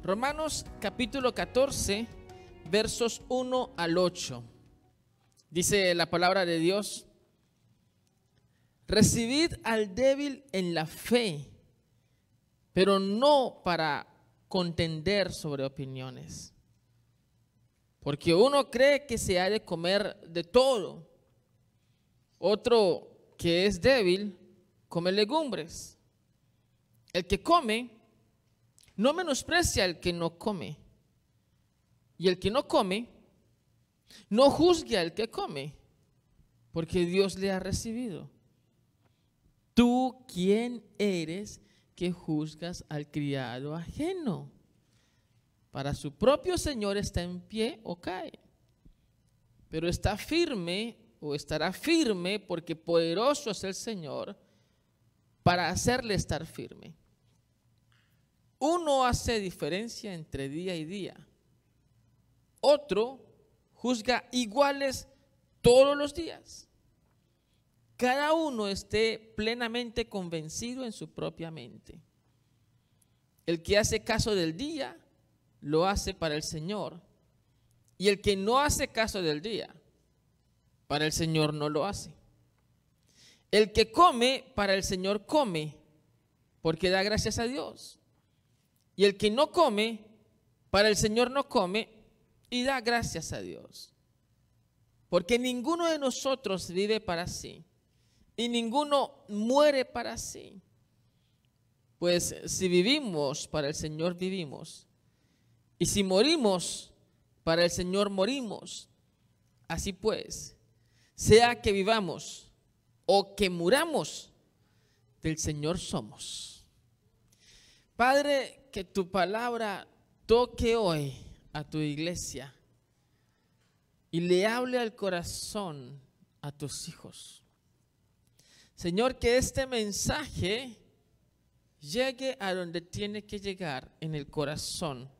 Romanos capítulo 14, versos 1 al 8. Dice la palabra de Dios: recibid al débil en la fe, pero no para contender sobre opiniones. Porque uno cree que se ha de comer de todo, otro que es débil come legumbres. El que come no menosprecia al que no come, y el que no come no juzgue al que come, porque Dios le ha recibido. ¿Tú quién eres que juzgas al criado ajeno? Para su propio Señor está en pie o cae, pero está firme o estará firme, porque poderoso es el Señor para hacerle estar firme. Uno hace diferencia entre día y día, otro juzga iguales todos los días. Cada uno esté plenamente convencido en su propia mente. El que hace caso del día, lo hace para el Señor, y el que no hace caso del día, para el Señor no lo hace. El que come, para el Señor come, porque da gracias a Dios. Y el que no come, para el Señor no come, y da gracias a Dios. Porque ninguno de nosotros vive para sí, y ninguno muere para sí. Pues si vivimos, para el Señor vivimos, y si morimos, para el Señor morimos. Así pues, sea que vivamos o que muramos, del Señor somos. Padre, que tu palabra toque hoy a tu iglesia y le hable al corazón a tus hijos. Señor, que este mensaje llegue a donde tiene que llegar, en el corazón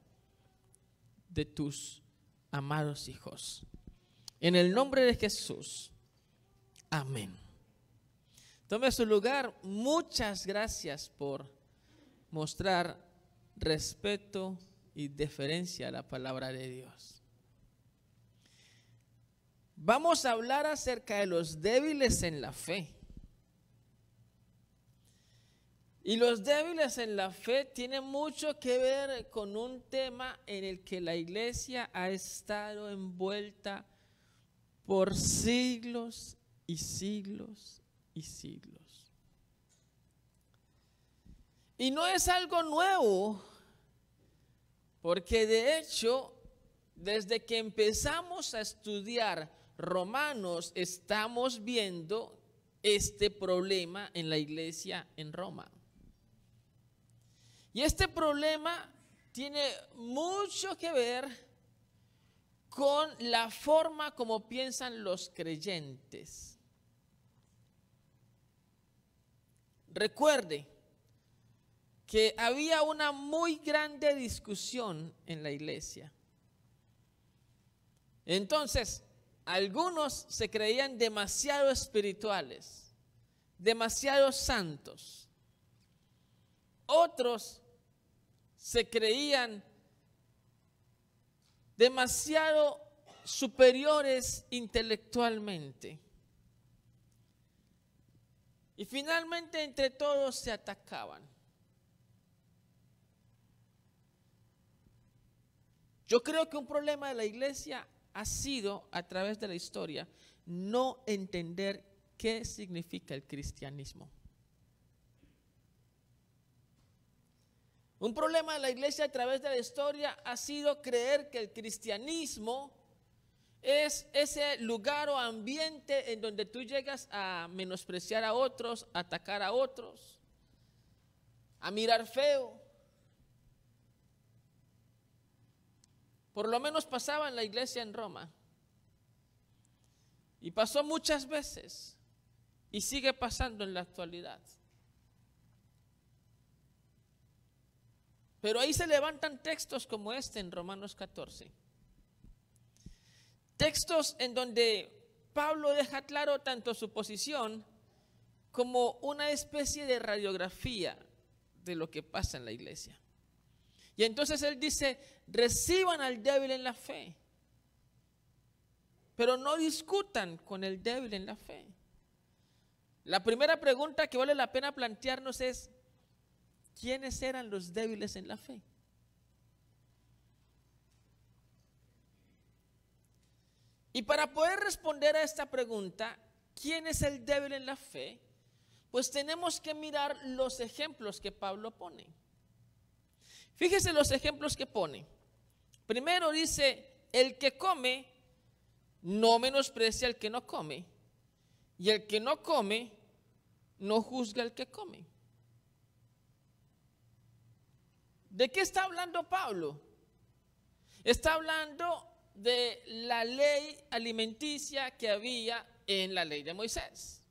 de tus amados hijos. En el nombre de Jesús. Amén. Tome su lugar. Muchas gracias por mostrar respeto y deferencia a la palabra de Dios. Vamos a hablar acerca de los débiles en la fe. Y los débiles en la fe tienen mucho que ver con un tema en el que la iglesia ha estado envuelta por siglos y siglos y siglos. Y no es algo nuevo, porque de hecho, desde que empezamos a estudiar Romanos, estamos viendo este problema en la iglesia en Roma. Y este problema tiene mucho que ver con la forma como piensan los creyentes. Recuerde que había una muy grande discusión en la iglesia. Entonces, algunos se creían demasiado espirituales, demasiado santos. Otros se creían demasiado superiores intelectualmente. Y finalmente entre todos se atacaban. Yo creo que un problema de la iglesia ha sido, a través de la historia, no entender qué significa el cristianismo. Un problema de la iglesia a través de la historia ha sido creer que el cristianismo es ese lugar o ambiente en donde tú llegas a menospreciar a otros, a atacar a otros, a mirar feo. Por lo menos pasaba en la iglesia en Roma. Y pasó muchas veces. Y sigue pasando en la actualidad. Pero ahí se levantan textos como este en Romanos 14. Textos en donde Pablo deja claro tanto su posición como una especie de radiografía de lo que pasa en la iglesia. Y entonces él dice, reciban al débil en la fe, pero no discutan con el débil en la fe. La primera pregunta que vale la pena plantearnos es, ¿quiénes eran los débiles en la fe? Y para poder responder a esta pregunta, ¿quién es el débil en la fe? Pues tenemos que mirar los ejemplos que Pablo pone. Fíjese los ejemplos que pone. Primero dice, el que come no menosprecia al que no come, y el que no come no juzga al que come. ¿De qué está hablando Pablo? Está hablando de la ley alimenticia que había en la ley de Moisés.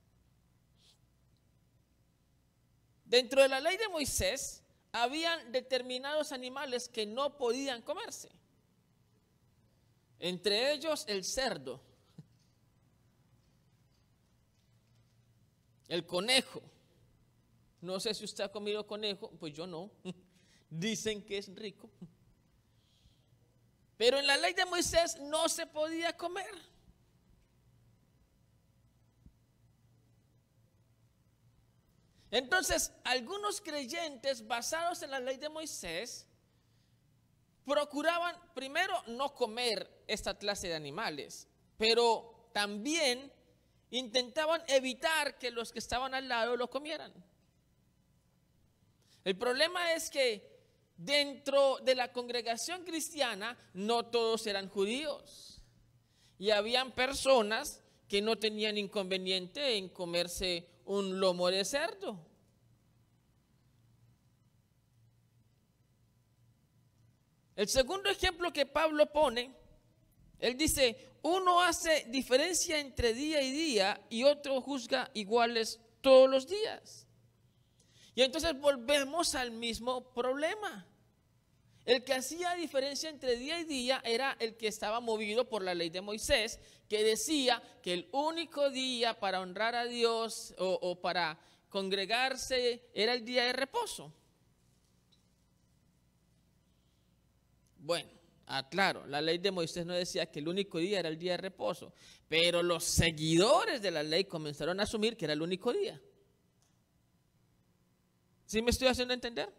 Dentro de la ley de Moisés habían determinados animales que no podían comerse. Entre ellos el cerdo, el conejo. No sé si usted ha comido conejo, pues yo no. Dicen que es rico. Pero en la ley de Moisés no se podía comer. Entonces, algunos creyentes basados en la ley de Moisés procuraban primero no comer esta clase de animales, pero también intentaban evitar que los que estaban al lado lo comieran. El problema es que dentro de la congregación cristiana no todos eran judíos y habían personas que no tenían inconveniente en comerse un lomo de cerdo. El segundo ejemplo que Pablo pone, él dice, uno hace diferencia entre día y día y otro juzga iguales todos los días. Y entonces volvemos al mismo problema. El que hacía diferencia entre día y día era el que estaba movido por la ley de Moisés, que decía que el único día para honrar a Dios o para congregarse era el día de reposo. Bueno, claro, la ley de Moisés no decía que el único día era el día de reposo, pero los seguidores de la ley comenzaron a asumir que era el único día. ¿Sí me estoy haciendo entender?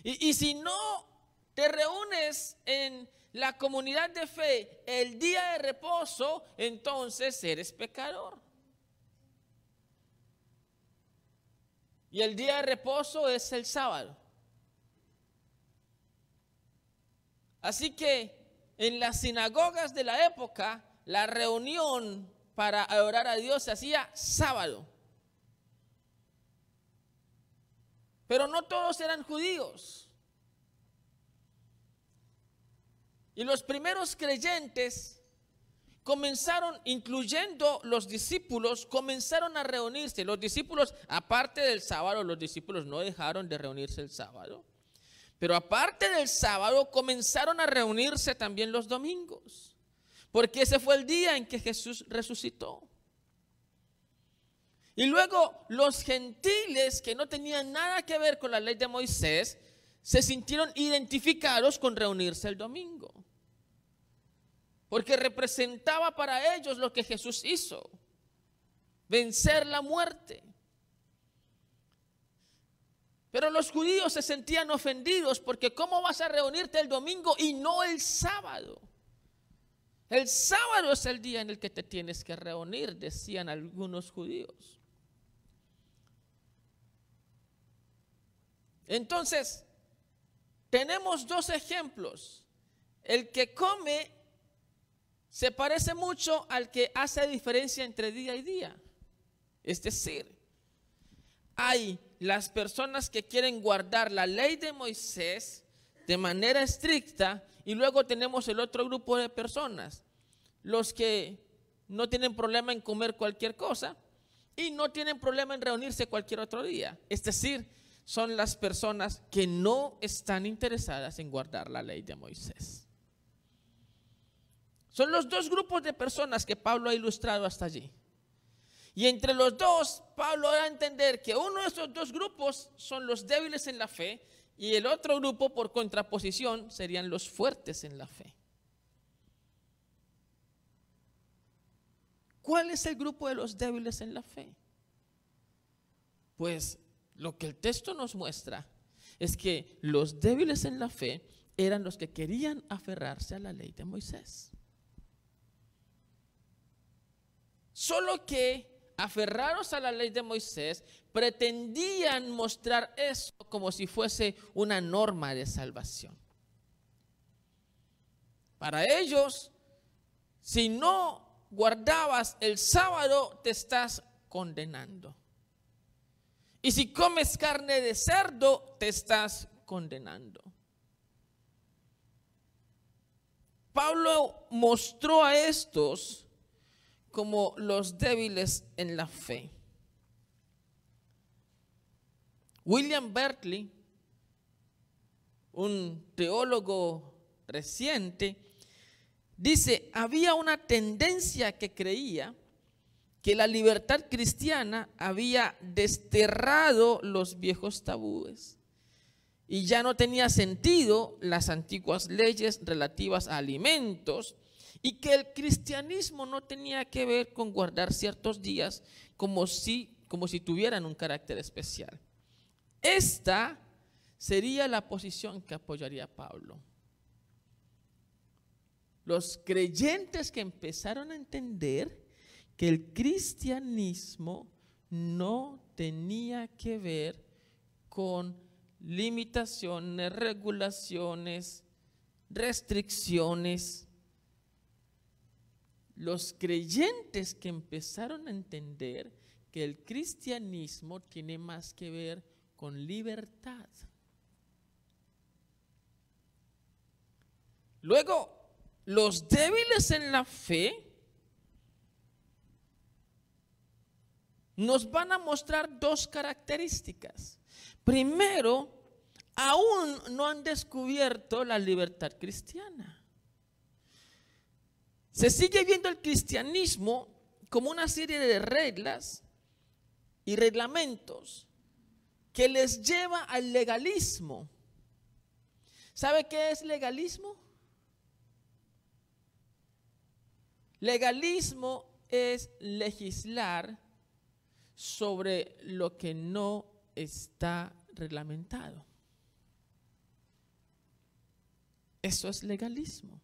Y si no te reúnes en la comunidad de fe el día de reposo, entonces eres pecador. Y el día de reposo es el sábado. Así que en las sinagogas de la época, la reunión para adorar a Dios se hacía sábado. Pero no todos eran judíos. Y los primeros creyentes comenzaron, incluyendo los discípulos, comenzaron a reunirse. Los discípulos, aparte del sábado, los discípulos no dejaron de reunirse el sábado. Pero aparte del sábado, comenzaron a reunirse también los domingos. Porque ese fue el día en que Jesús resucitó. Y luego los gentiles que no tenían nada que ver con la ley de Moisés se sintieron identificados con reunirse el domingo, porque representaba para ellos lo que Jesús hizo, vencer la muerte. Pero los judíos se sentían ofendidos porque ¿cómo vas a reunirte el domingo y no el sábado? El sábado es el día en el que te tienes que reunir, decían algunos judíos. Entonces, tenemos dos ejemplos. El que come se parece mucho al que hace diferencia entre día y día. Es decir, hay las personas que quieren guardar la ley de Moisés de manera estricta y luego tenemos el otro grupo de personas, los que no tienen problema en comer cualquier cosa y no tienen problema en reunirse cualquier otro día. Es decir, son las personas que no están interesadas en guardar la ley de Moisés. Son los dos grupos de personas que Pablo ha ilustrado hasta allí. Y entre los dos, Pablo da a entender que uno de esos dos grupos son los débiles en la fe Y el otro grupo, por contraposición, serían los fuertes en la fe. ¿Cuál es el grupo de los débiles en la fe? Pues lo que el texto nos muestra es que los débiles en la fe eran los que querían aferrarse a la ley de Moisés. Solo que aferrados a la ley de Moisés pretendían mostrar eso como si fuese una norma de salvación. Para ellos, si no guardabas el sábado, te estás condenando. Y si comes carne de cerdo, te estás condenando. Pablo mostró a estos como los débiles en la fe. William Barclay, un teólogo reciente, dice: había una tendencia que creía que la libertad cristiana había desterrado los viejos tabúes y ya no tenía sentido las antiguas leyes relativas a alimentos, y que el cristianismo no tenía que ver con guardar ciertos días como si tuvieran un carácter especial. Esta sería la posición que apoyaría Pablo. Los creyentes que empezaron a entender que el cristianismo no tenía que ver con limitaciones, regulaciones, restricciones. Los creyentes que empezaron a entender que el cristianismo tiene más que ver con libertad. Luego, los débiles en la fe nos van a mostrar dos características. Primero, aún no han descubierto la libertad cristiana. Se sigue viendo el cristianismo como una serie de reglas y reglamentos que les lleva al legalismo. ¿Sabe qué es legalismo? Legalismo es legislar sobre lo que no está reglamentado. Eso es legalismo.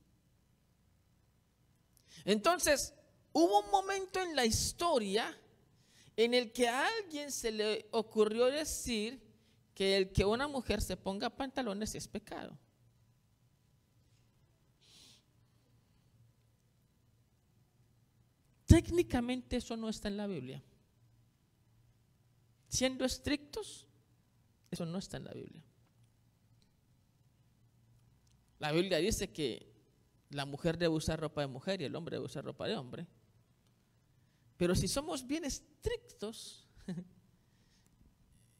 Entonces, hubo un momento en la historia en el que a alguien se le ocurrió decir que el que una mujer se ponga pantalones es pecado. Técnicamente eso no está en la Biblia. Siendo estrictos, eso no está en la Biblia. La Biblia dice que la mujer debe usar ropa de mujer y el hombre debe usar ropa de hombre. Pero si somos bien estrictos,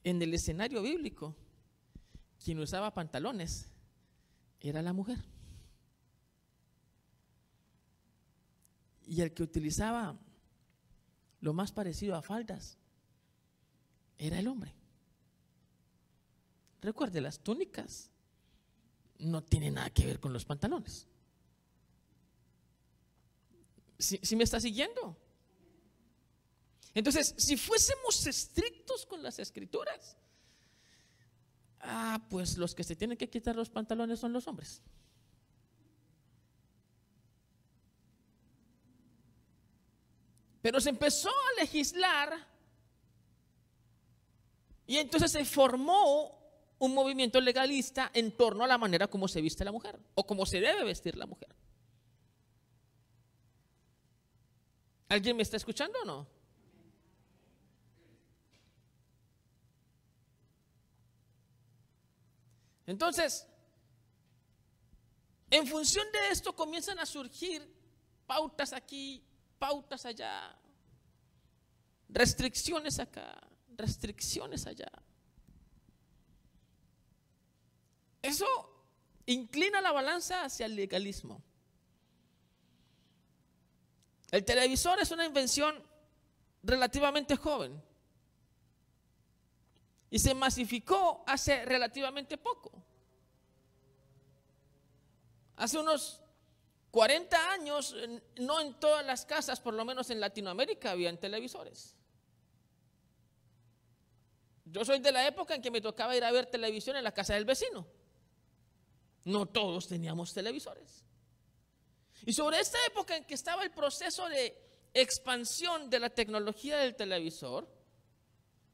en el escenario bíblico, quien usaba pantalones era la mujer. Y el que utilizaba lo más parecido a faldas era el hombre. Recuerde, las túnicas no tienen nada que ver con los pantalones. ¿Sí me está siguiendo? Entonces, si fuésemos estrictos con las escrituras, pues los que se tienen que quitar los pantalones son los hombres. Pero se empezó a legislar y entonces se formó un movimiento legalista en torno a la manera como se viste la mujer o como se debe vestir la mujer. ¿Alguien me está escuchando o no? Entonces, en función de esto comienzan a surgir pautas aquí, pautas allá, restricciones acá, restricciones allá. Eso inclina la balanza hacia el legalismo. El televisor es una invención relativamente joven. y se masificó hace relativamente poco. Hace unos 40 años, no en todas las casas, por lo menos en Latinoamérica, habían televisores. Yo soy de la época en que me tocaba ir a ver televisión en la casa del vecino. No todos teníamos televisores. Y sobre esta época en que estaba el proceso de expansión de la tecnología del televisor,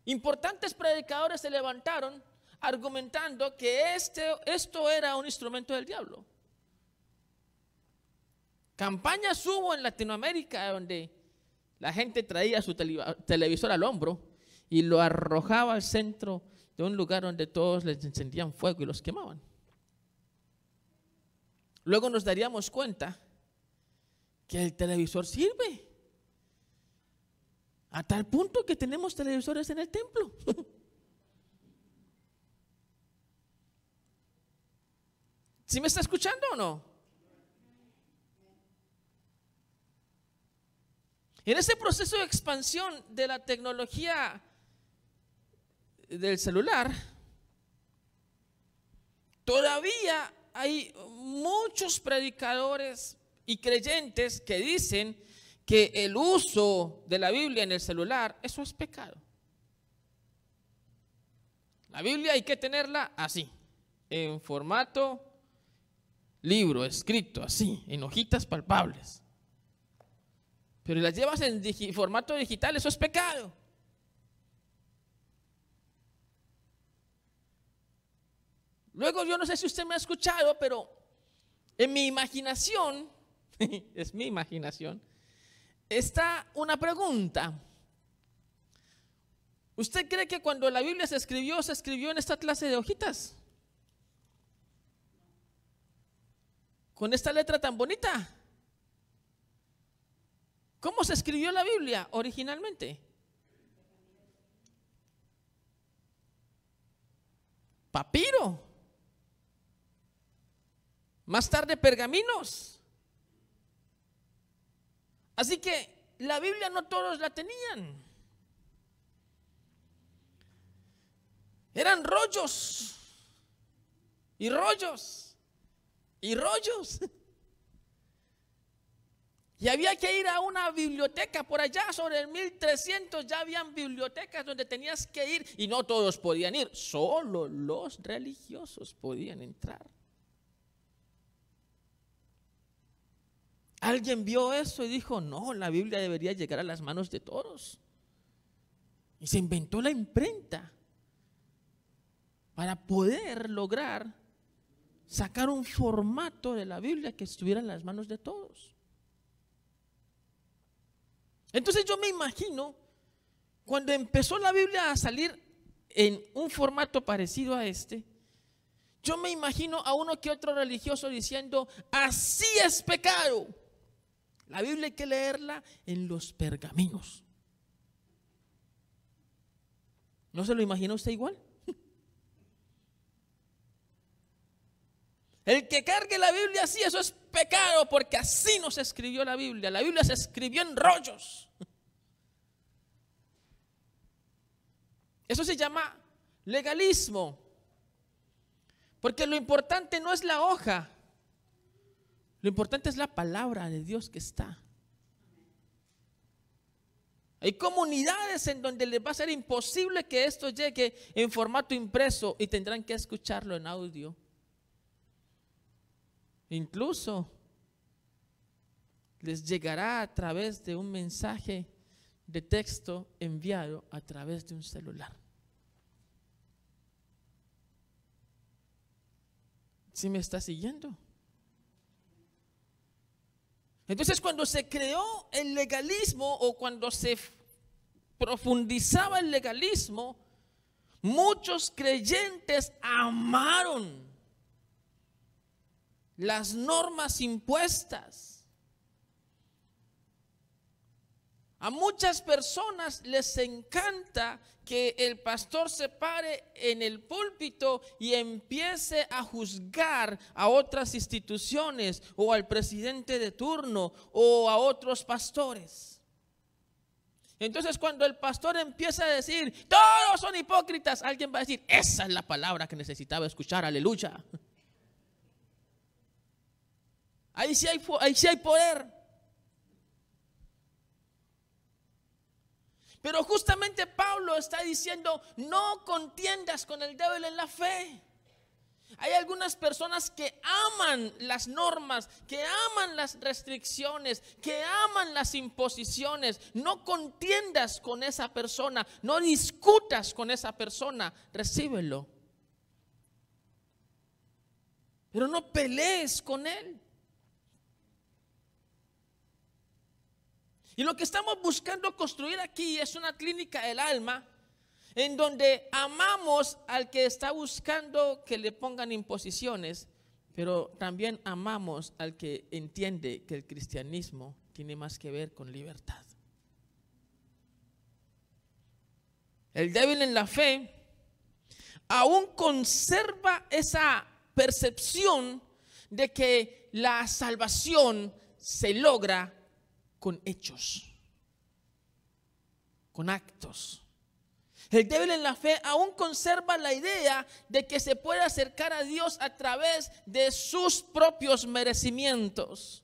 importantes predicadores se levantaron argumentando que esto era un instrumento del diablo. Campañas hubo en Latinoamérica donde la gente traía su televisor al hombro y lo arrojaba al centro de un lugar donde todos les encendían fuego y los quemaban. Luego nos daríamos cuenta que el televisor sirve, a tal punto que tenemos televisores en el templo. ¿Sí me está escuchando o no? En ese proceso de expansión de la tecnología del celular, todavía hay muchos predicadores y creyentes que dicen que el uso de la Biblia en el celular, eso es pecado. La Biblia hay que tenerla así, en formato libro, escrito así, en hojitas palpables. Pero las llevas en formato digital, eso es pecado. Luego yo no sé si usted me ha escuchado, pero en mi imaginación, es mi imaginación, está una pregunta. ¿Usted cree que cuando la Biblia se escribió en esta clase de hojitas? ¿Con esta letra tan bonita? ¿Cómo se escribió la Biblia originalmente? Papiro. Más tarde pergaminos. Así que la Biblia no todos la tenían. Eran rollos y rollos y rollos. Y había que ir a una biblioteca por allá sobre el 1300, ya habían bibliotecas donde tenías que ir y no todos podían ir, solo los religiosos podían entrar. Alguien vio eso y dijo, no, la Biblia debería llegar a las manos de todos. Y se inventó la imprenta para poder lograr sacar un formato de la Biblia que estuviera en las manos de todos. Entonces yo me imagino, cuando empezó la Biblia a salir en un formato parecido a este, yo me imagino a uno que otro religioso diciendo, así es pecado. La Biblia hay que leerla en los pergaminos. ¿No se lo imagina usted igual? El que cargue la Biblia así, eso es pecado, porque así no se escribió la Biblia. La Biblia se escribió en rollos. Eso se llama legalismo, porque lo importante no es la hoja, lo importante es la palabra de Dios que está. Hay comunidades en donde les va a ser imposible que esto llegue en formato impreso y tendrán que escucharlo en audio. Incluso les llegará a través de un mensaje de texto enviado a través de un celular. ¿Sí me está siguiendo? Entonces, cuando se creó el legalismo o cuando se profundizaba el legalismo, muchos creyentes amaron las normas impuestas. A muchas personas les encanta que el pastor se pare en el púlpito y empiece a juzgar a otras instituciones o al presidente de turno o a otros pastores. Entonces cuando el pastor empieza a decir, todos son hipócritas, alguien va a decir, esa es la palabra que necesitaba escuchar, aleluya. Ahí sí hay poder. Pero justamente Pablo está diciendo, no contiendas con el débil en la fe. Hay algunas personas que aman las normas, que aman las restricciones, que aman las imposiciones. No contiendas con esa persona, no discutas con esa persona, recíbelo. Pero no pelees con él. Y lo que estamos buscando construir aquí es una clínica del alma en donde amamos al que está buscando que le pongan imposiciones, pero también amamos al que entiende que el cristianismo tiene más que ver con libertad. El débil en la fe aún conserva esa percepción de que la salvación se logra con hechos, con actos. El débil en la fe aún conserva la idea de que se puede acercar a Dios a través de sus propios merecimientos.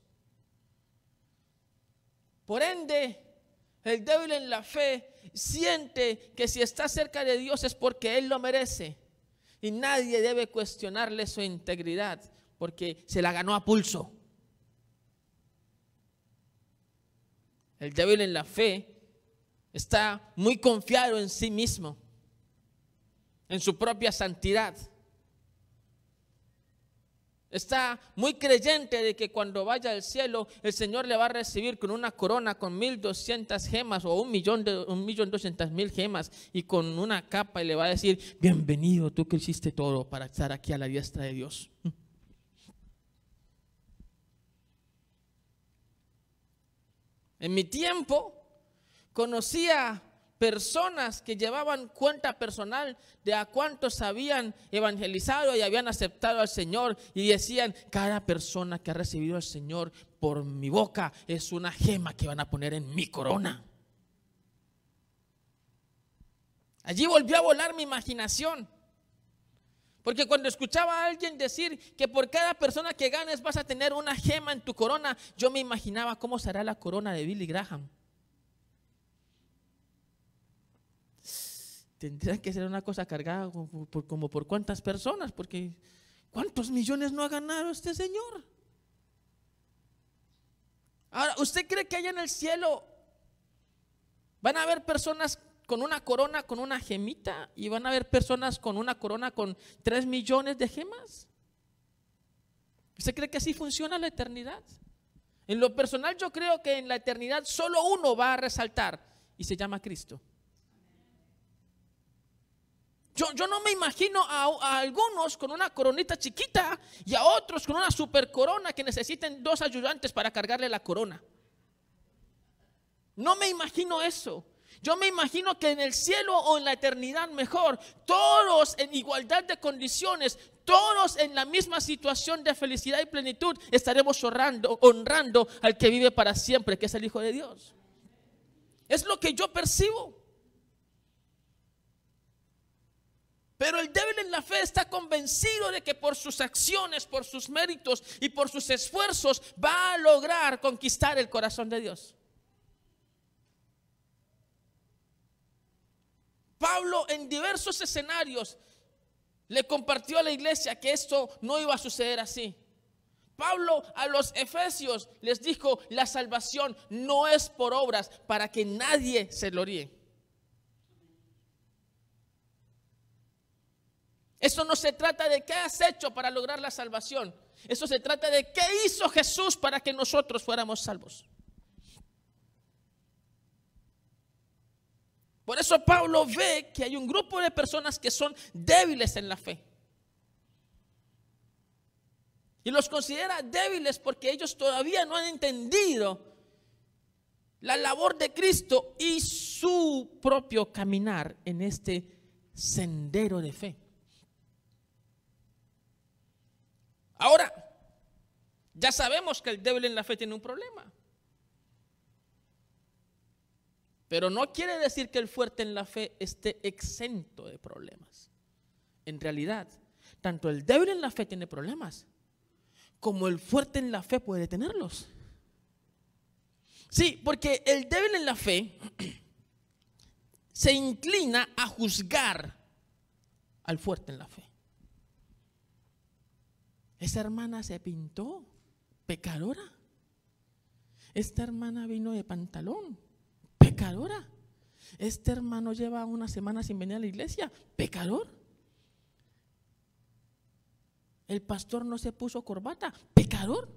Por ende, el débil en la fe siente que si está cerca de Dios es porque Él lo merece. Y nadie debe cuestionarle su integridad porque se la ganó a pulso. El débil en la fe está muy confiado en sí mismo, en su propia santidad. Está muy creyente de que cuando vaya al cielo el Señor le va a recibir con una corona con 1,200 gemas o 1,200,000 gemas y con una capa y le va a decir, bienvenido tú que hiciste todo para estar aquí a la diestra de Dios. En mi tiempo conocía personas que llevaban cuenta personal de a cuántos habían evangelizado y habían aceptado al Señor y decían, cada persona que ha recibido al Señor por mi boca es una gema que van a poner en mi corona. Allí volvió a volar mi imaginación. Porque cuando escuchaba a alguien decir que por cada persona que ganes vas a tener una gema en tu corona, yo me imaginaba cómo será la corona de Billy Graham. Tendría que ser una cosa cargada como por cuántas personas, porque ¿cuántos millones no ha ganado este señor? Ahora, ¿usted cree que allá en el cielo van a haber personas con una corona, con una gemita, y van a haber personas con una corona con 3 millones de gemas? ¿Usted cree que así funciona la eternidad? En lo personal yo creo que en la eternidad solo uno va a resaltar y se llama Cristo. Yo no me imagino a algunos con una coronita chiquita y a otros con una super corona que necesiten 2 ayudantes para cargarle la corona. No me imagino eso. Yo me imagino que en el cielo o en la eternidad mejor, todos en igualdad de condiciones, todos en la misma situación de felicidad y plenitud, estaremos honrando al que vive para siempre, que es el Hijo de Dios. Es lo que yo percibo. Pero el débil en la fe está convencido de que por sus acciones, por sus méritos y por sus esfuerzos va a lograr conquistar el corazón de Dios. Pablo en diversos escenarios le compartió a la iglesia que esto no iba a suceder así. Pablo a los efesios les dijo, la salvación no es por obras para que nadie se gloríe. Eso no se trata de qué has hecho para lograr la salvación. Eso se trata de qué hizo Jesús para que nosotros fuéramos salvos. Por eso Pablo ve que hay un grupo de personas que son débiles en la fe. Y los considera débiles porque ellos todavía no han entendido la labor de Cristo y su propio caminar en este sendero de fe. Ahora, ya sabemos que el débil en la fe tiene un problema. Pero no quiere decir que el fuerte en la fe esté exento de problemas. En realidad, tanto el débil en la fe tiene problemas, como el fuerte en la fe puede tenerlos. Sí, porque el débil en la fe se inclina a juzgar al fuerte en la fe. Esa hermana se pintó, pecadora. Esta hermana vino de pantalón, pecadora. Este hermano lleva una semana sin venir a la iglesia, pecador. El pastor no se puso corbata, pecador.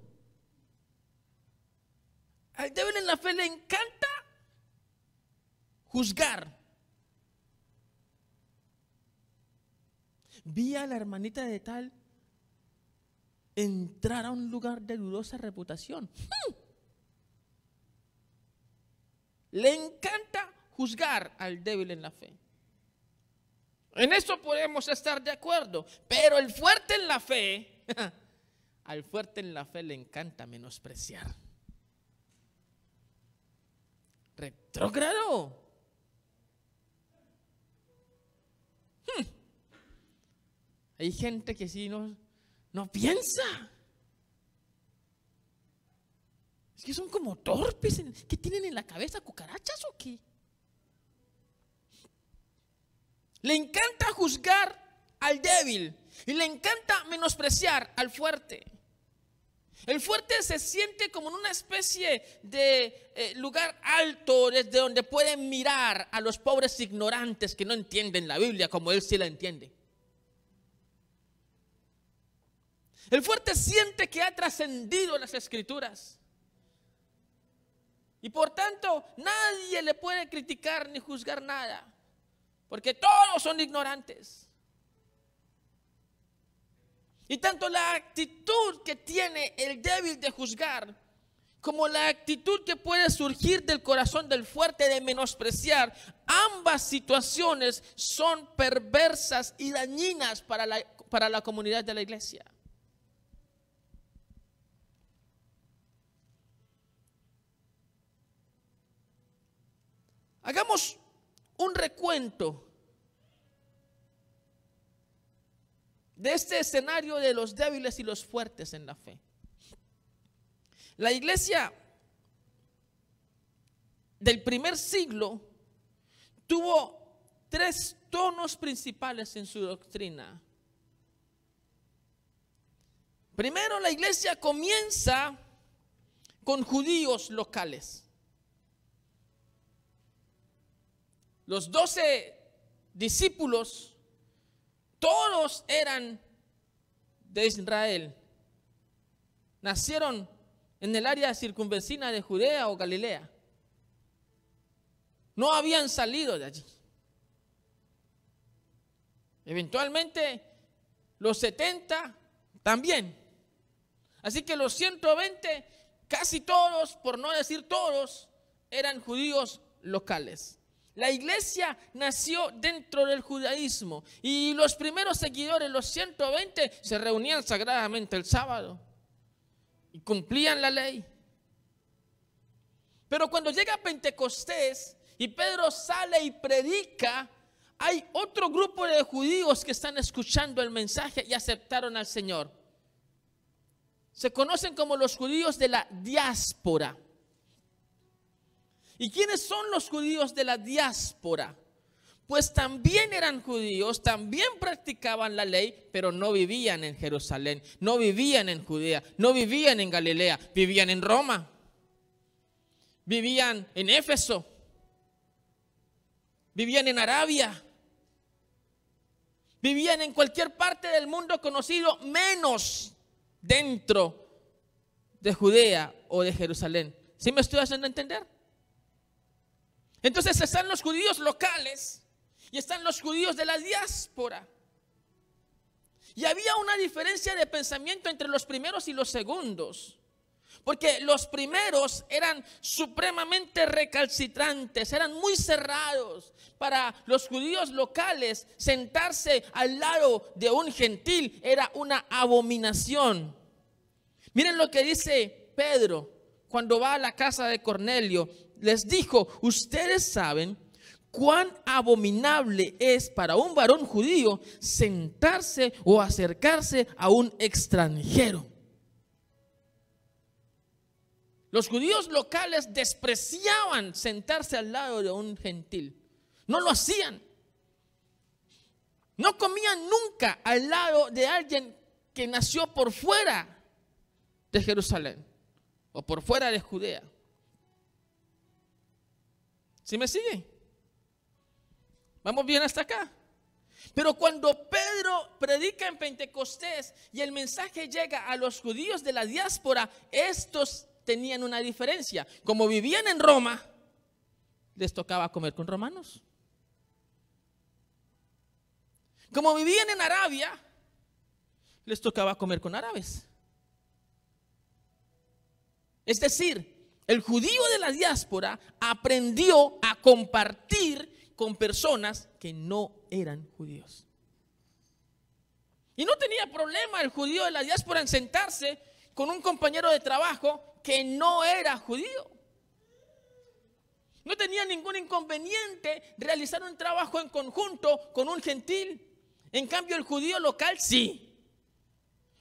Al débil en la fe le encanta juzgar. Vi a la hermanita de tal entrar a un lugar de dudosa reputación. Le encanta juzgar al débil en la fe. En eso podemos estar de acuerdo, pero el fuerte en la fe, al fuerte en la fe le encanta menospreciar. Retrógrado. Hay gente que sí no piensa. Es que son como torpes. ¿Qué tienen en la cabeza? ¿Cucarachas o qué? Le encanta juzgar al débil y le encanta menospreciar al fuerte. El fuerte se siente como en una especie de lugar alto desde donde pueden mirar a los pobres ignorantes que no entienden la Biblia como él sí la entiende. El fuerte siente que ha trascendido las Escrituras y por tanto nadie le puede criticar ni juzgar nada, porque todos son ignorantes. Y tanto la actitud que tiene el débil de juzgar, como la actitud que puede surgir del corazón del fuerte de menospreciar, ambas situaciones son perversas y dañinas para la comunidad de la iglesia. Hagamos un recuento de este escenario de los débiles y los fuertes en la fe. La iglesia del primer siglo tuvo 3 tonos principales en su doctrina. Primero, la iglesia comienza con judíos locales. Los 12 discípulos, todos eran de Israel. Nacieron en el área circunvecina de Judea o Galilea. No habían salido de allí. Eventualmente, los 70 también. Así que los 120, casi todos, por no decir todos, eran judíos locales. La iglesia nació dentro del judaísmo y los primeros seguidores, los 120, se reunían sagradamente el sábado y cumplían la ley. Pero cuando llega Pentecostés y Pedro sale y predica, hay otro grupo de judíos que están escuchando el mensaje y aceptaron al Señor. Se conocen como los judíos de la diáspora. ¿Y quiénes son los judíos de la diáspora? Pues también eran judíos, también practicaban la ley, pero no vivían en Jerusalén, no vivían en Judea, no vivían en Galilea, vivían en Roma, vivían en Éfeso, vivían en Arabia, vivían en cualquier parte del mundo conocido, menos dentro de Judea o de Jerusalén. ¿Sí me estoy haciendo entender? Entonces están los judíos locales y están los judíos de la diáspora. Y había una diferencia de pensamiento entre los primeros y los segundos. Porque los primeros eran supremamente recalcitrantes, eran muy cerrados. Para los judíos locales, sentarse al lado de un gentil era una abominación. Miren lo que dice Pedro cuando va a la casa de Cornelio. les dijo: ustedes saben cuán abominable es para un varón judío sentarse o acercarse a un extranjero. Los judíos locales despreciaban sentarse al lado de un gentil. No lo hacían. No comían nunca al lado de alguien que nació por fuera de Jerusalén o por fuera de Judea. ¿Sí me sigue? ¿Vamos bien hasta acá? Pero cuando Pedro predica en Pentecostés y el mensaje llega a los judíos de la diáspora, estos tenían una diferencia. Como vivían en Roma, les tocaba comer con romanos. Como vivían en Arabia, les tocaba comer con árabes. Es decir, el judío de la diáspora aprendió a compartir con personas que no eran judíos. Y no tenía problema el judío de la diáspora en sentarse con un compañero de trabajo que no era judío. No tenía ningún inconveniente realizar un trabajo en conjunto con un gentil. En cambio, el judío local sí.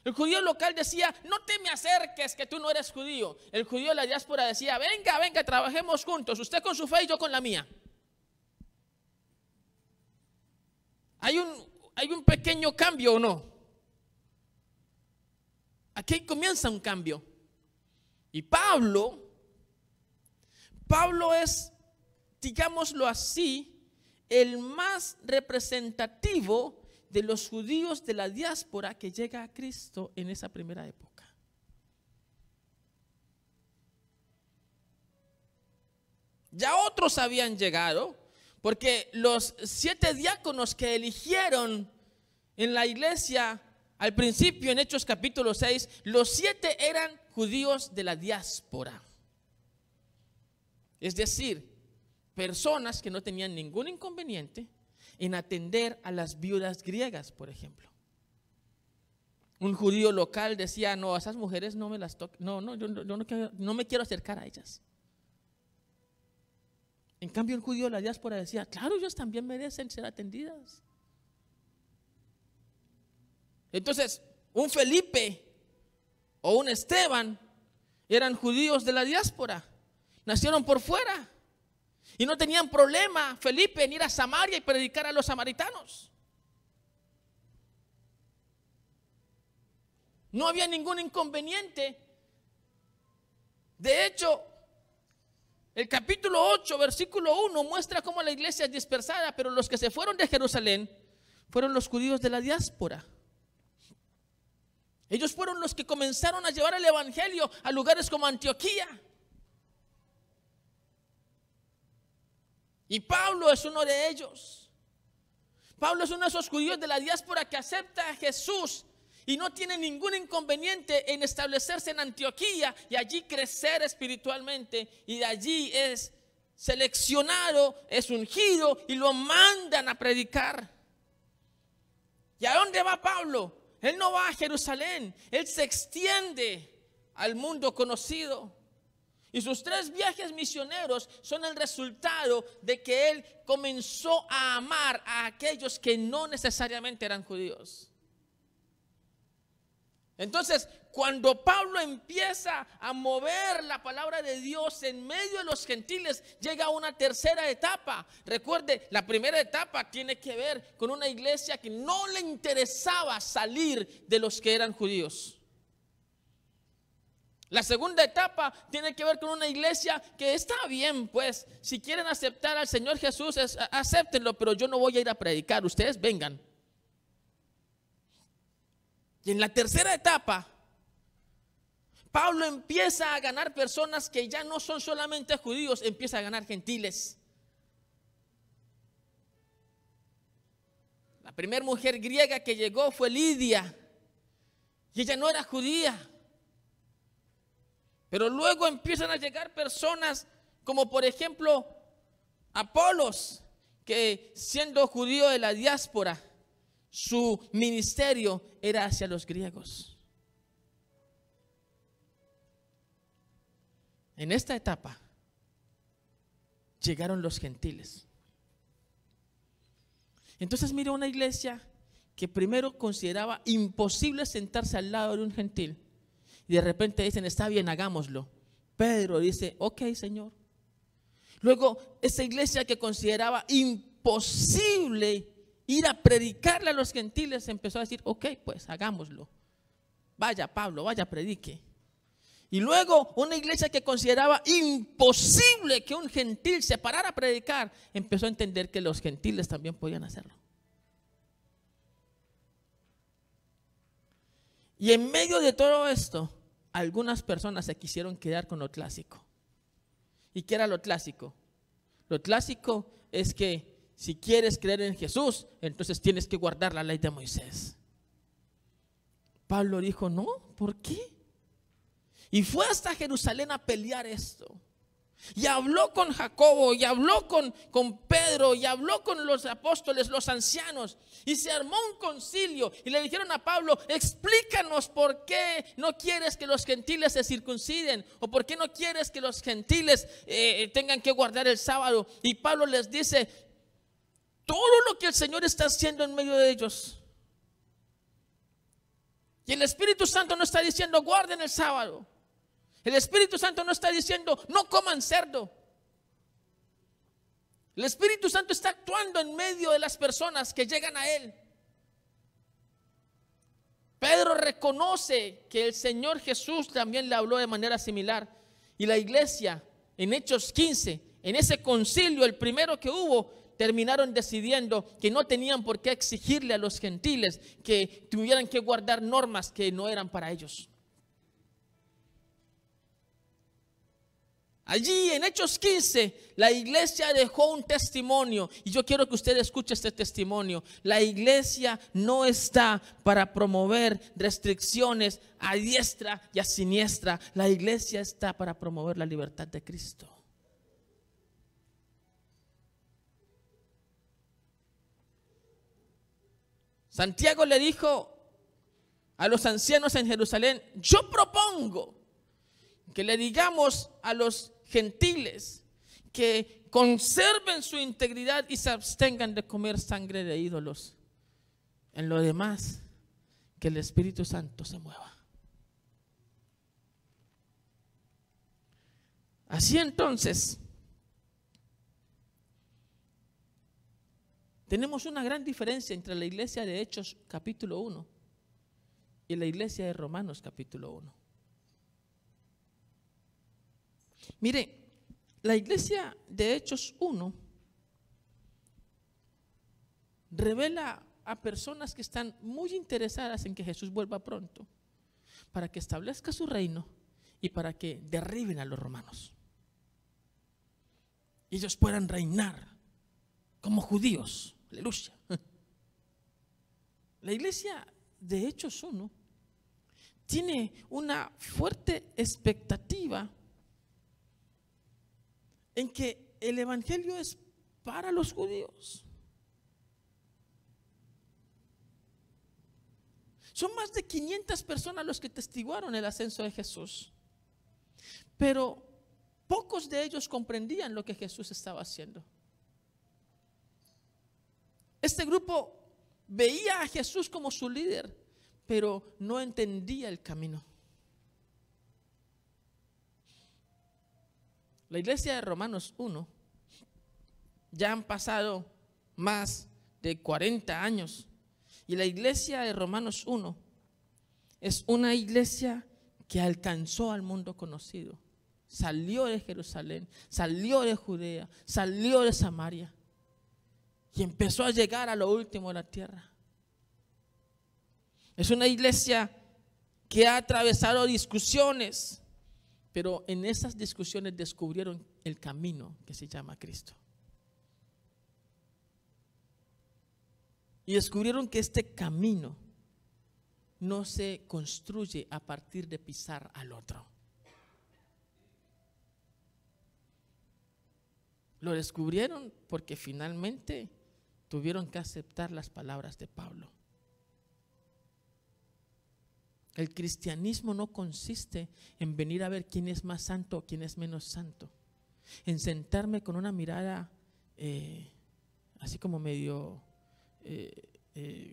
El judío local decía: no te me acerques, que tú no eres judío. El judío de la diáspora decía: venga, venga, trabajemos juntos, usted con su fe y yo con la mía. Hay un pequeño cambio, ¿o no? Aquí comienza un cambio. Y Pablo es, digámoslo así, el más representativo de los judíos de la diáspora que llega a Cristo en esa primera época. Ya otros habían llegado, porque los 7 diáconos que eligieron en la iglesia al principio, en Hechos capítulo 6, los 7 eran judíos de la diáspora. Es decir, personas que no tenían ningún inconveniente en atender a las viudas griegas, por ejemplo. Un judío local decía: no, a esas mujeres no me las toque, yo no me quiero acercar a ellas. En cambio, el judío de la diáspora decía: claro, ellos también merecen ser atendidas. Entonces, un Felipe o un Esteban eran judíos de la diáspora, nacieron por fuera y no tenían problema Felipe en ir a Samaria y predicar a los samaritanos. No había ningún inconveniente. De hecho, el capítulo 8, versículo 1 muestra cómo la iglesia es dispersada, pero los que se fueron de Jerusalén fueron los judíos de la diáspora. Ellos fueron los que comenzaron a llevar el evangelio a lugares como Antioquía. Y Pablo es uno de ellos. Pablo es uno de esos judíos de la diáspora que acepta a Jesús y no tiene ningún inconveniente en establecerse en Antioquía y allí crecer espiritualmente. Y de allí es seleccionado, es ungido y lo mandan a predicar. ¿Y a dónde va Pablo? Él no va a Jerusalén, él se extiende al mundo conocido. Y sus 3 viajes misioneros son el resultado de que él comenzó a amar a aquellos que no necesariamente eran judíos. Entonces, cuando Pablo empieza a mover la palabra de Dios en medio de los gentiles, llega a una tercera etapa. Recuerde, la primera etapa tiene que ver con una iglesia que no le interesaba salir de los que eran judíos. La segunda etapa tiene que ver con una iglesia que está bien, pues, si quieren aceptar al Señor Jesús, acéptenlo, pero yo no voy a ir a predicar, ustedes vengan. Y en la tercera etapa, Pablo empieza a ganar personas que ya no son solamente judíos, empieza a ganar gentiles. La primera mujer griega que llegó fue Lidia, y ella no era judía. Pero luego empiezan a llegar personas como por ejemplo Apolos, que siendo judío de la diáspora, su ministerio era hacia los griegos. En esta etapa, llegaron los gentiles. Entonces mira, una iglesia que primero consideraba imposible sentarse al lado de un gentil, y de repente dicen, está bien, hagámoslo. Pedro dice, ok, Señor. Luego, esa iglesia que consideraba imposible ir a predicarle a los gentiles empezó a decir, ok, pues hagámoslo. Vaya Pablo, vaya, predique. Y luego una iglesia que consideraba imposible que un gentil se parara a predicar, empezó a entender que los gentiles también podían hacerlo. Y en medio de todo esto, algunas personas se quisieron quedar con lo clásico. ¿Y qué era lo clásico? Lo clásico es que si quieres creer en Jesús, entonces tienes que guardar la ley de Moisés. Pablo dijo, no, ¿por qué? Y fue hasta Jerusalén a pelear esto. Y habló con Jacobo, y habló con Pedro, y habló con los apóstoles, los ancianos. Y se armó un concilio y le dijeron a Pablo, explícanos por qué no quieres que los gentiles se circunciden, o por qué no quieres que los gentiles tengan que guardar el sábado. Y Pablo les dice, todo lo que el Señor está haciendo en medio de ellos. Y el Espíritu Santo no está diciendo guarden el sábado. El Espíritu Santo no está diciendo no coman cerdo. El Espíritu Santo está actuando en medio de las personas que llegan a Él. Pedro reconoce que el Señor Jesús también le habló de manera similar. Y la iglesia en Hechos 15, en ese concilio, el primero que hubo, terminaron decidiendo que no tenían por qué exigirle a los gentiles que tuvieran que guardar normas que no eran para ellos. Allí en Hechos 15 la iglesia dejó un testimonio, y yo quiero que usted escuche este testimonio. La iglesia no está para promover restricciones a diestra y a siniestra. La iglesia está para promover la libertad de Cristo. Santiago le dijo a los ancianos en Jerusalén, yo propongo que le digamos a los gentiles que conserven su integridad y se abstengan de comer sangre de ídolos. En lo demás, que el Espíritu Santo se mueva. Así entonces, tenemos una gran diferencia entre la iglesia de Hechos capítulo 1 y la iglesia de Romanos capítulo 1. Mire, la iglesia de Hechos 1 revela a personas que están muy interesadas en que Jesús vuelva pronto, para que establezca su reino y para que derriben a los romanos. Y ellos puedan reinar como judíos. Aleluya. La iglesia de Hechos 1 tiene una fuerte expectativa en que el evangelio es para los judíos. Son más de 500 personas los que testiguaron el ascenso de Jesús, pero pocos de ellos comprendían lo que Jesús estaba haciendo. Este grupo veía a Jesús como su líder, pero no entendía el camino. La iglesia de Romanos 1, ya han pasado más de 40 años, y la iglesia de Romanos 1 es una iglesia que alcanzó al mundo conocido. Salió de Jerusalén, salió de Judea, salió de Samaria y empezó a llegar a lo último de la tierra. Es una iglesia que ha atravesado discusiones, pero en esas discusiones descubrieron el camino que se llama Cristo. Y descubrieron que este camino no se construye a partir de pisar al otro. Lo descubrieron porque finalmente tuvieron que aceptar las palabras de Pablo. El cristianismo no consiste en venir a ver quién es más santo o quién es menos santo. en sentarme con una mirada así como medio,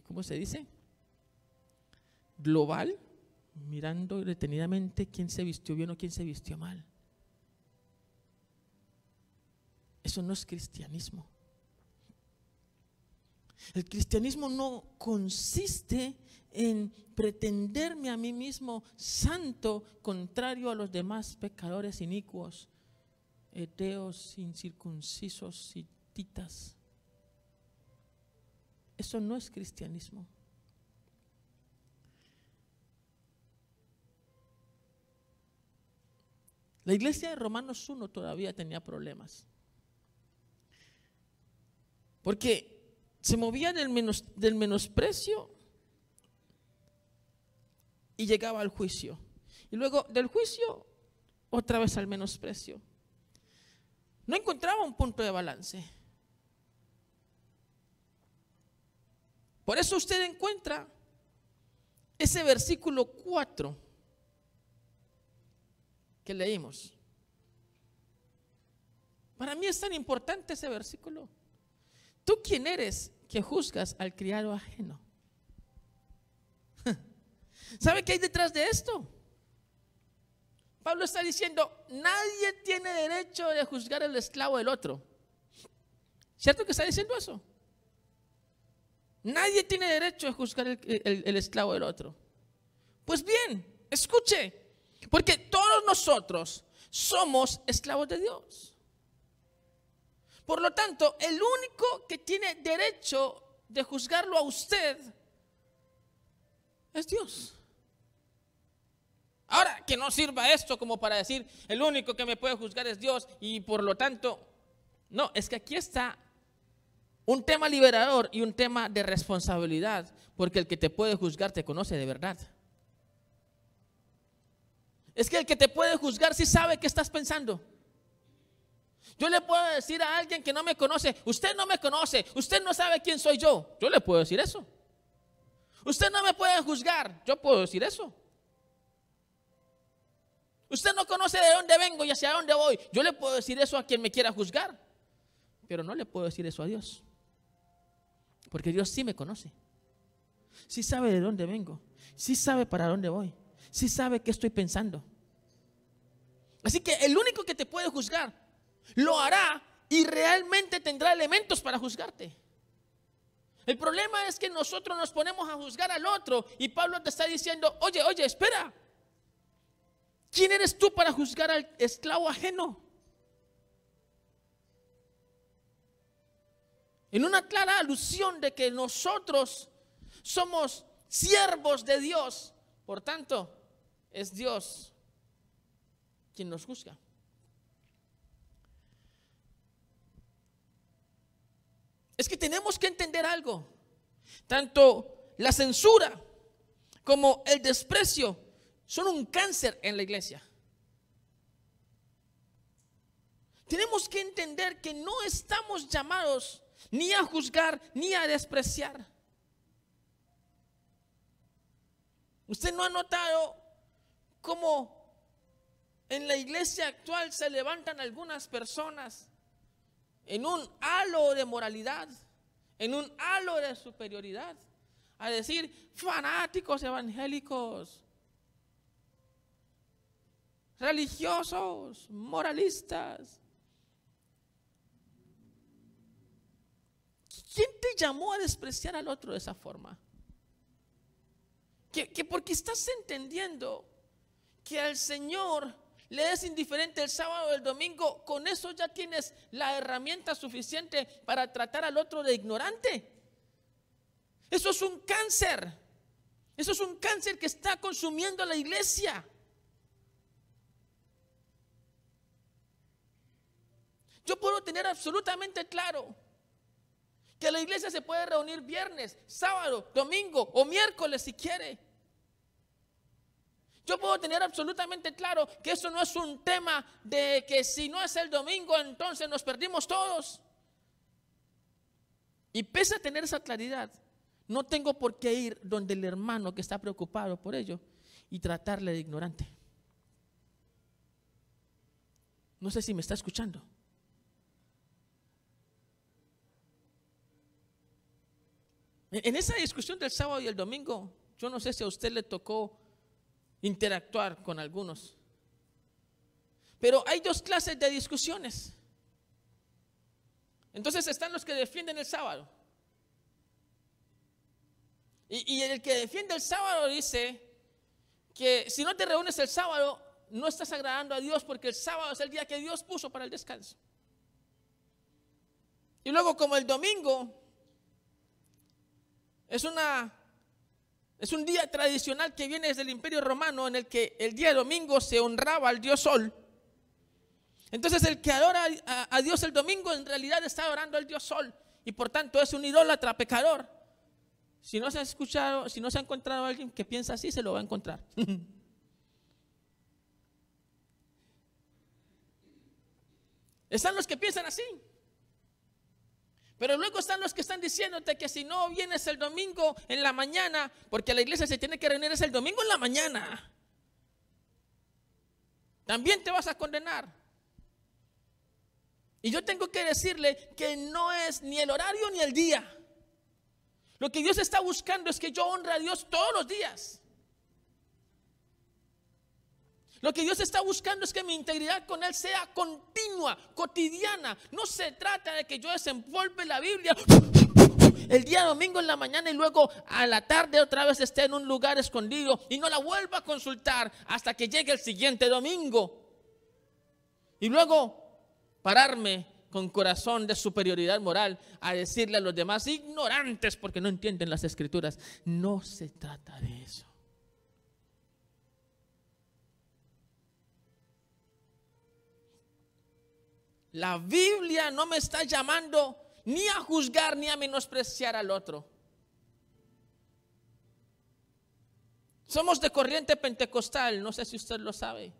¿cómo se dice? Global, mirando detenidamente quién se vistió bien o quién se vistió mal. Eso no es cristianismo. El cristianismo no consiste en pretenderme a mí mismo santo, contrario a los demás pecadores inicuos, ateos, incircuncisos, hititas. Eso no es cristianismo. La iglesia de Romanos 1 todavía tenía problemas, porque se movía del menosprecio y llegaba al juicio, y luego del juicio otra vez al menosprecio. No encontraba un punto de balance. Por eso usted encuentra ese versículo 4 que leímos. Para mí es tan importante ese versículo. ¿Tú quién eres que juzgas al criado ajeno? ¿Sabe qué hay detrás de esto? Pablo está diciendo, nadie tiene derecho de juzgar al esclavo del otro. ¿Cierto que está diciendo eso? Nadie tiene derecho de juzgar el esclavo del otro. Pues bien, escuche, porque todos nosotros somos esclavos de Dios. Por lo tanto, el único que tiene derecho de juzgarlo a usted es Dios. Ahora, que no sirva esto como para decir, el único que me puede juzgar es Dios y por lo tanto, no, es que aquí está un tema liberador y un tema de responsabilidad, porque el que te puede juzgar te conoce de verdad. Es que el que te puede juzgar sí sabe qué estás pensando. Yo le puedo decir a alguien que no me conoce, usted no me conoce, usted no sabe quién soy yo. Yo le puedo decir eso. Usted no me puede juzgar, yo puedo decir eso. Usted no conoce de dónde vengo y hacia dónde voy. Yo le puedo decir eso a quien me quiera juzgar, pero no le puedo decir eso a Dios, porque Dios sí me conoce. Sí sabe de dónde vengo, sí sabe para dónde voy, sí sabe qué estoy pensando. Así que el único que te puede juzgar lo hará y realmente tendrá elementos para juzgarte. El problema es que nosotros nos ponemos a juzgar al otro y Pablo te está diciendo, oye, espera. ¿Quién eres tú para juzgar al esclavo ajeno? En una clara alusión de que nosotros somos siervos de Dios, por tanto, es Dios quien nos juzga. Es que tenemos que entender algo. Tanto la censura como el desprecio son un cáncer en la iglesia. Tenemos que entender que no estamos llamados ni a juzgar ni a despreciar. ¿Usted no ha notado cómo en la iglesia actual se levantan algunas personas en un halo de moralidad, en un halo de superioridad, a decir fanáticos evangélicos, religiosos, moralistas? ¿Quién te llamó a despreciar al otro de esa forma? Que porque estás entendiendo que al Señor le es indiferente el sábado o el domingo, con eso ya tienes la herramienta suficiente para tratar al otro de ignorante. Eso es un cáncer. Eso es un cáncer que está consumiendo a la iglesia. Yo puedo tener absolutamente claro que la iglesia se puede reunir viernes, sábado, domingo o miércoles si quiere. Yo puedo tener absolutamente claro que eso no es un tema de que si no es el domingo entonces nos perdimos todos. Y pese a tener esa claridad, no tengo por qué ir donde el hermano que está preocupado por ello y tratarle de ignorante. No sé si me está escuchando. En esa discusión del sábado y el domingo, yo no sé si a usted le tocó interactuar con algunos, pero hay dos clases de discusiones. Entonces están los que defienden el sábado, y el que defiende el sábado dice que si no te reúnes el sábado no estás agradando a Dios, porque el sábado es el día que Dios puso para el descanso. Y luego, como el domingo es un día tradicional que viene desde el Imperio Romano, en el que el día domingo se honraba al dios Sol. Entonces el que adora a Dios el domingo en realidad está adorando al dios Sol, y por tanto es un idólatra pecador. Si no se ha encontrado a alguien que piensa así, se lo va a encontrar. Están los que piensan así. Pero luego están los que están diciéndote que si no vienes el domingo en la mañana, porque la iglesia se tiene que reunir es el domingo en la mañana, también te vas a condenar. Y yo tengo que decirle que no es ni el horario ni el día. Lo que Dios está buscando es que yo honre a Dios todos los días. Lo que Dios está buscando es que mi integridad con Él sea continua, cotidiana. No se trata de que yo desempolve la Biblia el día domingo en la mañana y luego a la tarde otra vez esté en un lugar escondido y no la vuelva a consultar hasta que llegue el siguiente domingo. Y luego pararme con corazón de superioridad moral a decirle a los demás ignorantes porque no entienden las escrituras. No se trata de eso. La Biblia no me está llamando ni a juzgar ni a menospreciar al otro. Somos de corriente pentecostal, no sé si usted lo sabe.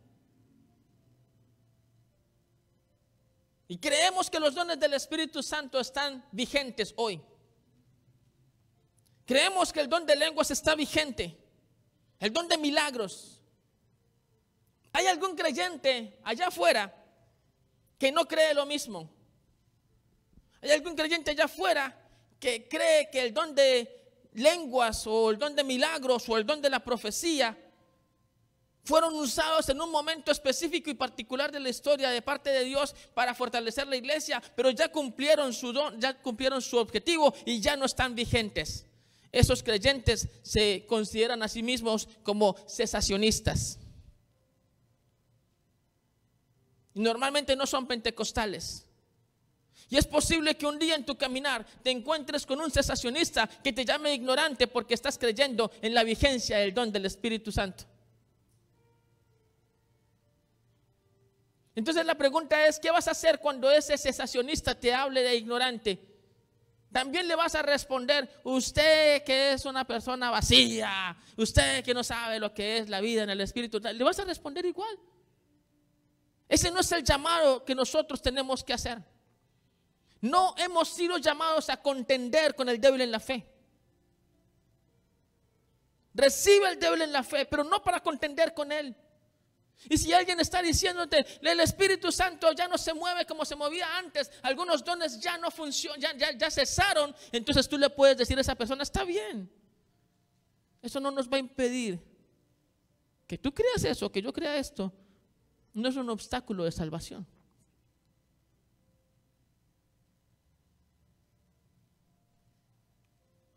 Y creemos que los dones del Espíritu Santo están vigentes hoy. Creemos que el don de lenguas está vigente, el don de milagros. ¿Hay algún creyente allá afuera que no cree lo mismo? ¿Hay algún creyente allá afuera que cree que el don de lenguas o el don de milagros o el don de la profecía fueron usados en un momento específico y particular de la historia de parte de Dios para fortalecer la iglesia, pero ya cumplieron su don, ya cumplieron su objetivo y ya no están vigentes? Esos creyentes se consideran a sí mismos como cesacionistas. Y normalmente no son pentecostales. Y es posible que un día en tu caminar te encuentres con un cesacionista que te llame ignorante porque estás creyendo en la vigencia del don del Espíritu Santo. Entonces la pregunta es, ¿qué vas a hacer cuando ese cesacionista te hable de ignorante? También le vas a responder, usted que es una persona vacía, usted que no sabe lo que es la vida en el Espíritu, le vas a responder igual. Ese no es el llamado que nosotros tenemos que hacer. No hemos sido llamados a contender con el débil en la fe. Recibe el débil en la fe, pero no para contender con él. Y si alguien está diciéndote, el Espíritu Santo ya no se mueve como se movía antes, algunos dones ya no funcionan, ya cesaron, entonces tú le puedes decir a esa persona, está bien. Eso no nos va a impedir que tú creas eso, que yo crea esto. No es un obstáculo de salvación.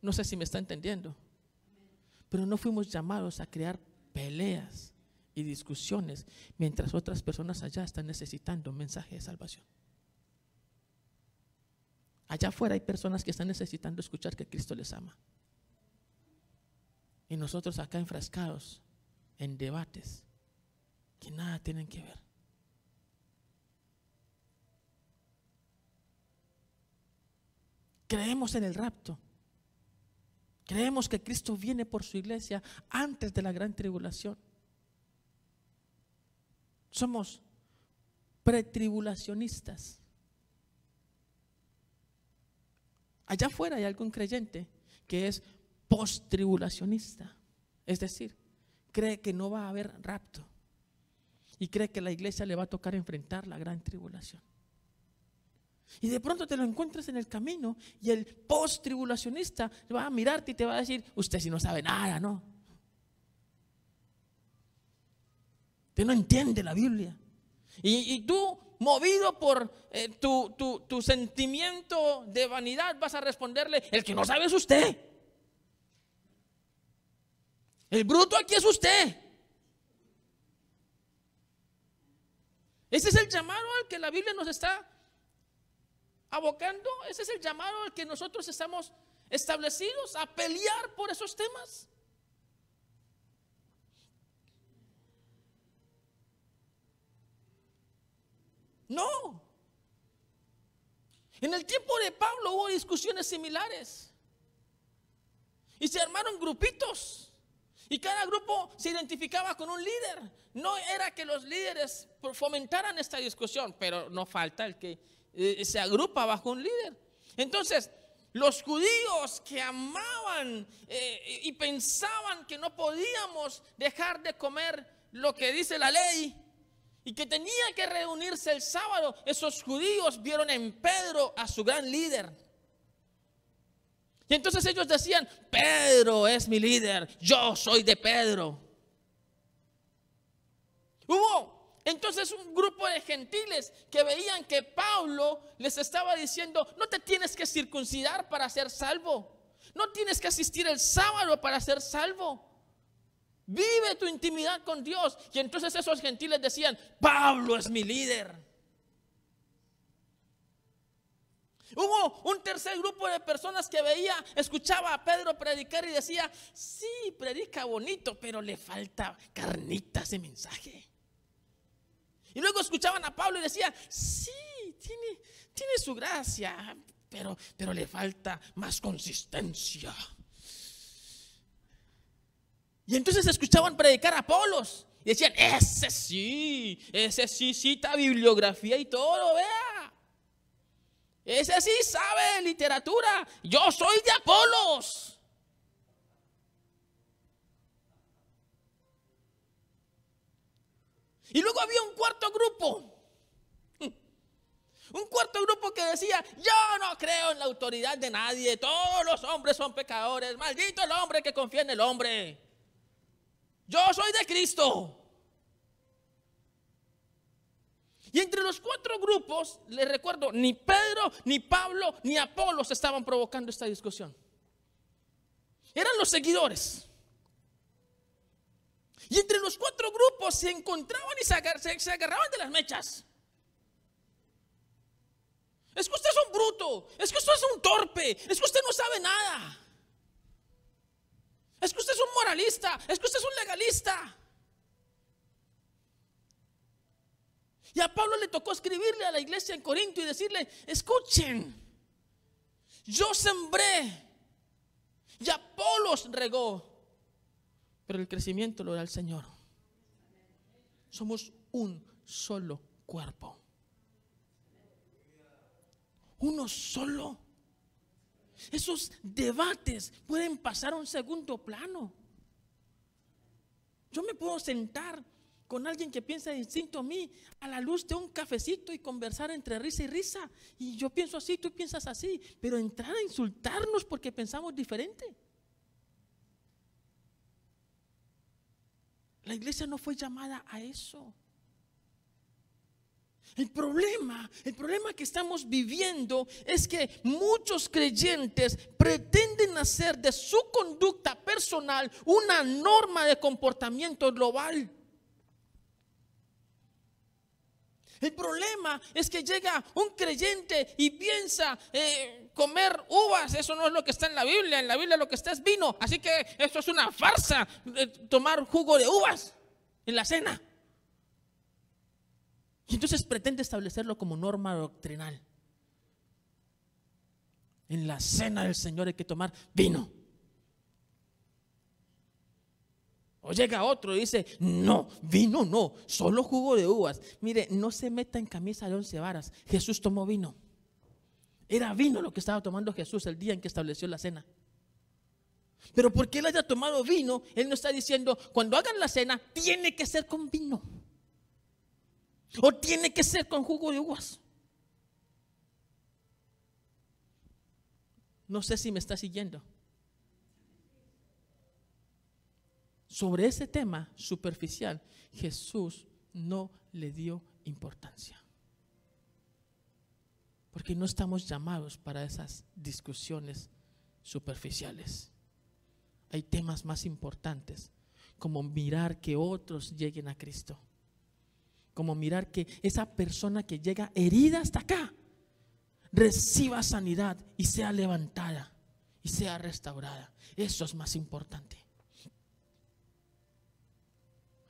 No sé si me está entendiendo. Pero no fuimos llamados a crear peleas y discusiones mientras otras personas allá están necesitando un mensaje de salvación. Allá afuera hay personas que están necesitando escuchar que Cristo les ama. Y nosotros acá enfrascados en debates que nada tienen que ver. Creemos en el rapto. Creemos que Cristo viene por su iglesia antes de la gran tribulación. Somos pretribulacionistas. Allá afuera hay algún creyente que es posttribulacionista, es decir, cree que no va a haber rapto. y cree que la iglesia le va a tocar enfrentar la gran tribulación. Y de pronto te lo encuentras en el camino y el post-tribulacionista va a mirarte y te va a decir: usted si no sabe nada, ¿no? Usted no entiende la Biblia. Y tú, movido por tu sentimiento de vanidad, vas a responderle: el que no sabe es usted. El bruto aquí es usted. Ese es el llamado al que la Biblia nos está abocando. Ese es el llamado al que nosotros estamos establecidos, a pelear por esos temas. No. En el tiempo de Pablo hubo discusiones similares y se armaron grupitos y cada grupo se identificaba con un líder. No era que los líderes fomentaran esta discusión, pero no falta el que se agrupa bajo un líder. Entonces, los judíos que amaban y pensaban que no podíamos dejar de comer lo que dice la ley y que tenía que reunirse el sábado, esos judíos vieron en Pedro a su gran líder. Y entonces ellos decían: Pedro es mi líder, yo soy de Pedro. Hubo entonces un grupo de gentiles que veían que Pablo les estaba diciendo: no te tienes que circuncidar para ser salvo, no tienes que asistir el sábado para ser salvo, vive tu intimidad con Dios. Y entonces esos gentiles decían: Pablo es mi líder. Hubo un tercer grupo de personas que escuchaba a Pedro predicar y decía: sí, predica bonito, pero le falta carnita a ese mensaje. Y luego escuchaban a Pablo y decía: sí, tiene su gracia, pero le falta más consistencia. Y entonces escuchaban predicar a Apolos y decían: ese sí cita bibliografía y todo, vea. Ese sí sabe literatura. Yo soy de Apolos. Y luego había un cuarto grupo. Un cuarto grupo que decía: yo no creo en la autoridad de nadie. Todos los hombres son pecadores. Maldito el hombre que confía en el hombre. Yo soy de Cristo. Y entre los cuatro grupos, les recuerdo, ni Pedro, ni Pablo, ni Apolos estaban provocando esta discusión. Eran los seguidores. Y entre los cuatro grupos se encontraban y se agarraban de las mechas. Es que usted es un bruto, es que usted es un torpe, es que usted no sabe nada. Es que usted es un moralista, es que usted es un legalista. Y a Pablo le tocó escribirle a la iglesia en Corinto y decirle: escuchen, yo sembré y Apolos regó, pero el crecimiento lo da el Señor. Somos un solo cuerpo. Uno solo. Esos debates pueden pasar a un segundo plano. Yo me puedo sentar con alguien que piensa distinto a mí a la luz de un cafecito y conversar entre risa y risa. Y yo pienso así, tú piensas así. Pero entrar a insultarnos porque pensamos diferente. La iglesia no fue llamada a eso. El problema que estamos viviendo es que muchos creyentes pretenden hacer de su conducta personal una norma de comportamiento global. El problema es que llega un creyente y piensa comer uvas, eso no es lo que está en la Biblia. En la Biblia lo que está es vino, así que esto es una farsa, tomar jugo de uvas en la cena. Y entonces pretende establecerlo como norma doctrinal. En la cena del Señor hay que tomar vino. O llega otro y dice: no, vino no, solo jugo de uvas. Mire, no se meta en camisa de 11 varas. Jesús tomó vino. Era vino lo que estaba tomando Jesús el día en que estableció la cena. Pero porque él haya tomado vino, él no está diciendo: cuando hagan la cena tiene que ser con vino. ¿O tiene que ser con jugo de uvas? No sé si me está siguiendo. Sobre ese tema superficial, Jesús no le dio importancia. Porque no estamos llamados para esas discusiones superficiales. Hay temas más importantes, como mirar que otros lleguen a Cristo. Como mirar que esa persona que llega herida hasta acá reciba sanidad y sea levantada y sea restaurada. Eso es más importante.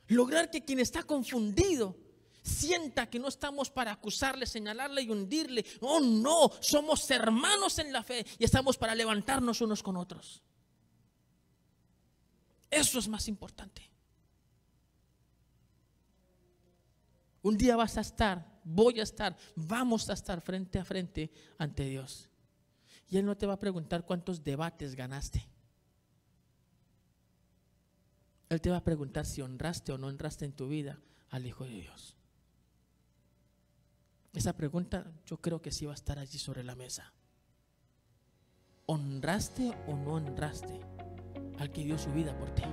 Lograr que quien está confundido sienta que no estamos para acusarle, señalarle y hundirle. Oh, no, somos hermanos en la fe y estamos para levantarnos unos con otros. Eso es más importante. Un día vas a estar, voy a estar, vamos a estar frente a frente ante Dios. Y Él no te va a preguntar cuántos debates ganaste. Él te va a preguntar si honraste o no honraste en tu vida al Hijo de Dios. Esa pregunta yo creo que sí va a estar allí sobre la mesa. ¿Honraste o no honraste al que dio su vida por ti?